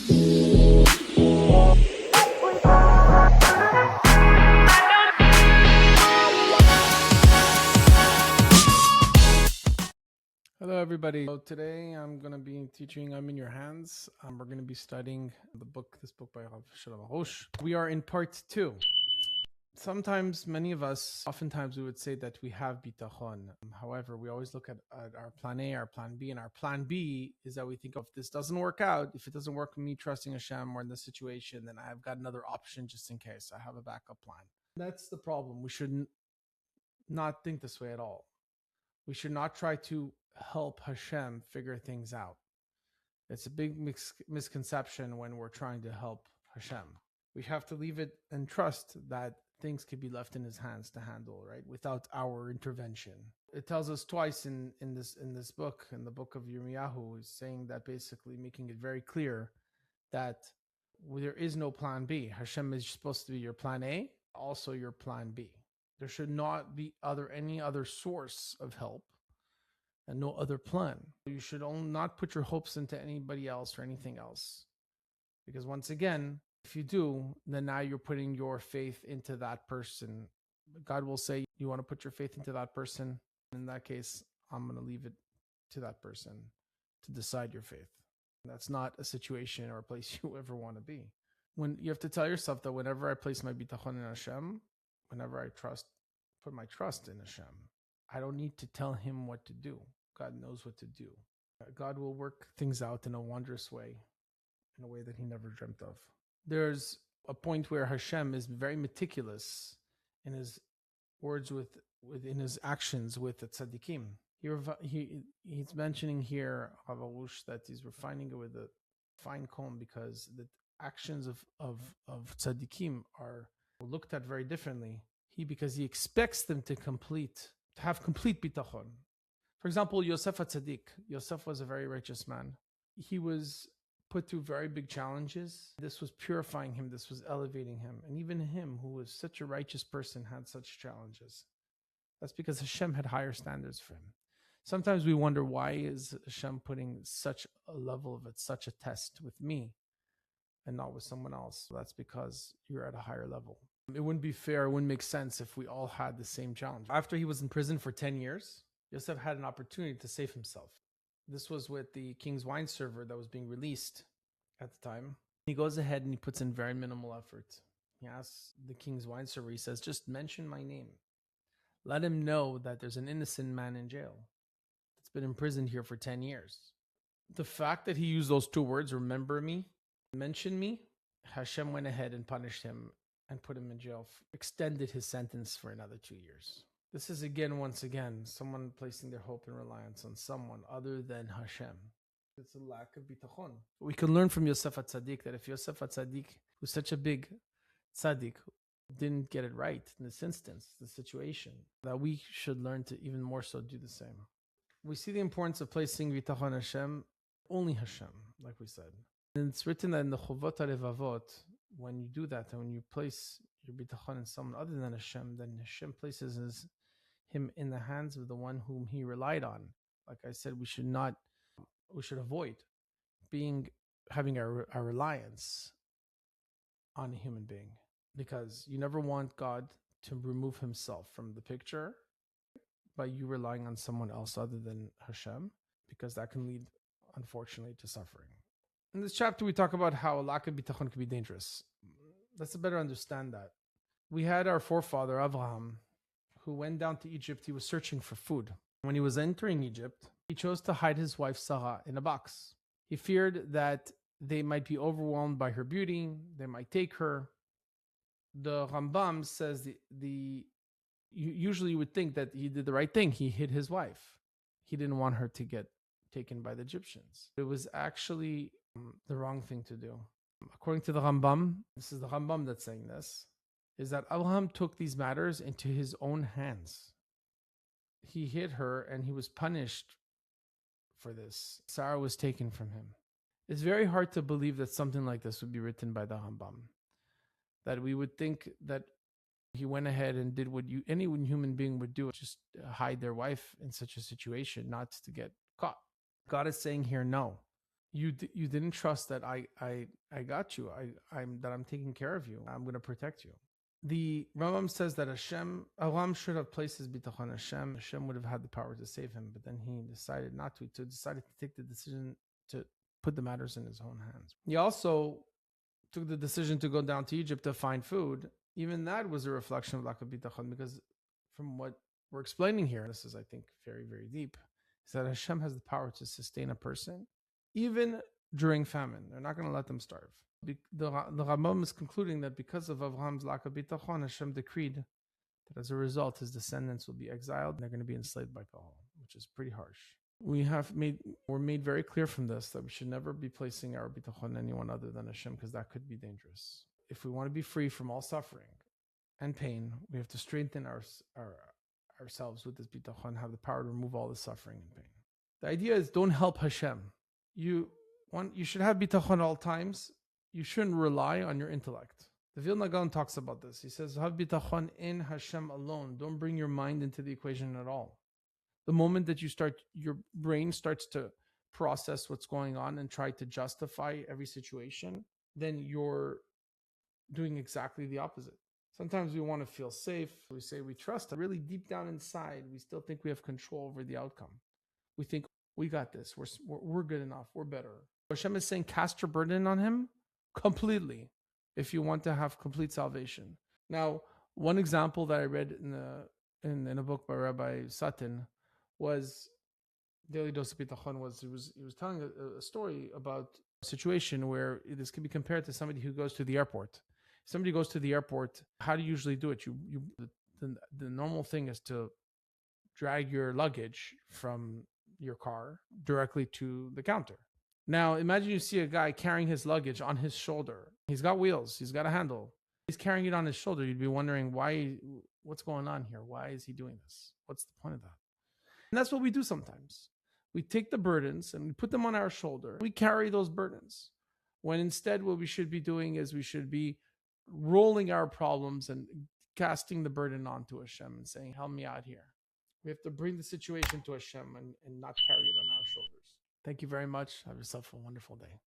Hello everybody. So today I'm going to be teaching I'm in Your Hands. We're going to be studying this book by Avraham. We are in part 2. Sometimes oftentimes we would say that we have Bitachon. However, we always look at our plan A, our plan B, and our plan B is that we think, if this doesn't work out, if it doesn't work with me trusting Hashem or in this situation, then I've got another option just in case. I have a backup plan. That's the problem. We should not think this way at all. We should not try to help Hashem figure things out. It's a big misconception when we're trying to help Hashem. We have to leave it and trust that things can be left in His hands to handle, right? Without our intervention. It tells us twice in this book, in the book of Yirmiyahu, is saying that, basically making it very clear that there is no plan B. Hashem is supposed to be your plan A, also your plan B. There should not be any other source of help and no other plan. You should not put your hopes into anybody else or anything else. Because once again, if you do, then now you're putting your faith into that person. God will say, you want to put your faith into that person? In that case, I'm going to leave it to that person to decide your faith. That's not a situation or a place you ever want to be. When you have to tell yourself that whenever I place my bitachon in Hashem, whenever I put my trust in Hashem, I don't need to tell Him what to do. God knows what to do. God will work things out in a wondrous way, in a way that He never dreamt of. There's a point where Hashem is very meticulous in His words in His actions with the tzaddikim. He's mentioning here, Avarush, that He's refining it with a fine comb, because the actions of tzaddikim are looked at very differently. Because He expects them to have complete bitachon. For example, Yosef HaTzaddik. Yosef was a very righteous man. He was put through very big challenges. This was purifying him. This was elevating him. And even him, who was such a righteous person, had such challenges. That's because Hashem had higher standards for him. Sometimes we wonder, why is Hashem putting such a level of it, such a test with me and not with someone else? That's because you're at a higher level. It wouldn't be fair, it wouldn't make sense if we all had the same challenge. After he was in prison for 10 years, Yosef had an opportunity to save himself. This was with the king's wine server that was being released at the time. He goes ahead and he puts in very minimal effort. He asks the king's wine server, he says, just mention my name. Let him know that there's an innocent man in jail that's been imprisoned here for 10 years. The fact that he used those 2 words, remember me, mention me, Hashem went ahead and punished him and put him in jail, extended his sentence for another 2 years. This is once again, someone placing their hope and reliance on someone other than Hashem. It's a lack of bitachon. We can learn from Yosef HaTzaddik that if Yosef HaTzaddik, who's such a big tzaddik, didn't get it right in this instance, the situation, that we should learn to even more so do the same. We see the importance of placing bitachon Hashem, only Hashem, like we said. And it's written that in the Chovot HaLevavot, when you do that, and when you place your bitachon in someone other than Hashem, then Hashem places him in the hands of the one whom He relied on. Like I said, we should avoid having a reliance on a human being, because you never want God to remove Himself from the picture by you relying on someone else other than Hashem, because that can lead, unfortunately, to suffering. In this chapter, we talk about how a lack of bitachon can be dangerous. Let's better understand that. We had our forefather, Avraham, who went down to Egypt. He was searching for food. When he was entering Egypt, he chose to hide his wife, Sarah, in a box. He feared that they might be overwhelmed by her beauty. They might take her. The Rambam says usually you would think that he did the right thing. He hid his wife. He didn't want her to get taken by the Egyptians. It was actually the wrong thing to do. According to the Rambam, this is the Rambam that's saying this, is that Avraham took these matters into his own hands. He hid her and he was punished for this. Sarah was taken from him. It's very hard to believe that something like this would be written by the Rambam. That we would think that he went ahead and did what any human being would do, just hide their wife in such a situation, not to get caught. God is saying here, no. you didn't trust that I got you. I'm taking care of you. I'm going to protect you. The Rambam says that Avraham should have placed his bitachon Hashem. Hashem would have had the power to save him, but then he decided not to. Decided to take the decision to put the matters in his own hands. He also took the decision to go down to Egypt to find food. Even that was a reflection of lack of bitachon, because from what we're explaining here, this is, I think, very, very deep, is that Hashem has the power to sustain a person even during famine. They're not going to let them starve. The Rambam is concluding that because of Avraham's lack of bitachon, Hashem decreed that as a result, his descendants will be exiled and they're going to be enslaved by Paro, which is pretty harsh. We're made very clear from this that we should never be placing our bitachon on anyone other than Hashem, because that could be dangerous. If we want to be free from all suffering and pain, we have to strengthen ourselves with this bitachon, have the power to remove all the suffering and pain. The idea is, don't help Hashem. You should have bitachon all times. You shouldn't rely on your intellect. The Vilna Gaon talks about this. He says, have bitachon in Hashem alone. Don't bring your mind into the equation at all. The moment that your brain starts to process what's going on and try to justify every situation, then you're doing exactly the opposite. Sometimes we want to feel safe. We say we trust, but really deep down inside, we still think we have control over the outcome. We think, we got this. We're good enough. We're better. Hashem is saying, cast your burden on him completely if you want to have complete salvation. Now, one example that I read in a book by Rabbi Sutton was Daily Dose of Bitachon. He was telling a story about a situation where this can be compared to somebody who goes to the airport. Somebody goes to the airport. How do you usually do it? The normal thing is to drag your luggage from your car directly to the counter. Now, imagine you see a guy carrying his luggage on his shoulder. He's got wheels. He's got a handle. He's carrying it on his shoulder. You'd be wondering, what's going on here? Why is he doing this? What's the point of that? And that's what we do sometimes. We take the burdens and we put them on our shoulder. We carry those burdens. When instead what we should be doing is we should be rolling our problems and casting the burden onto Hashem and saying, help me out here. We have to bring the situation to Hashem and not carry it on our shoulders. Thank you very much. Have yourself a wonderful day.